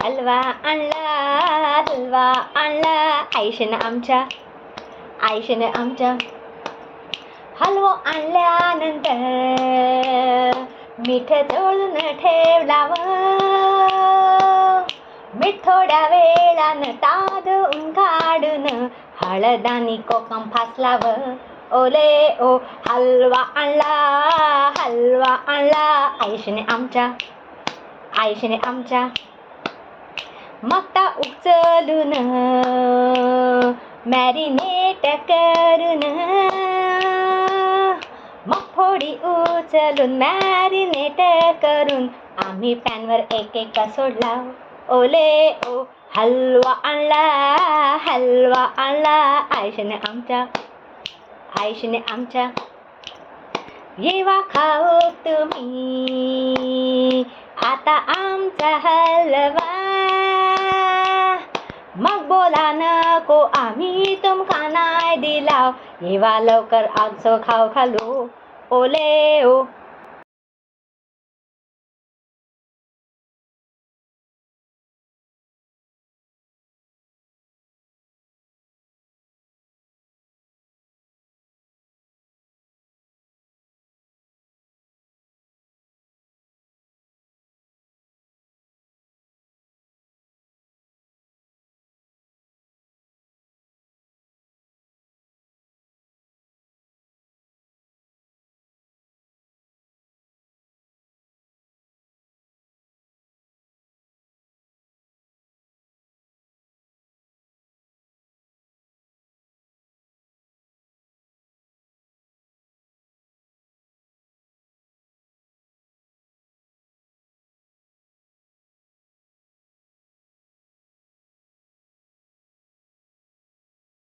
हलवा आणला, हलवा आणला, आईशेनं आमच्या हलवा आणल्यानंतर मीठ चोळून ठेवलावं, मीठ थोड्या वेळानं तादून काढून हळदानी कोकम फासलावं. ओले ओ हलवा आणला आईशेने आमच्या मक्ता उचलून मॅरिनेट करून, मग फोडी उचलून मॅरिनेट करून आम्ही पॅनवर एक एक सोडला. ओले ओ हलवा आणला आईशेने आमच्या येवा खाओ तुम्ही आता आमचा हलवा, मग बोला नको आम्ही तुमका नाही दिला, येवा लवकर आजचो खाऊ घालू. ओले ओ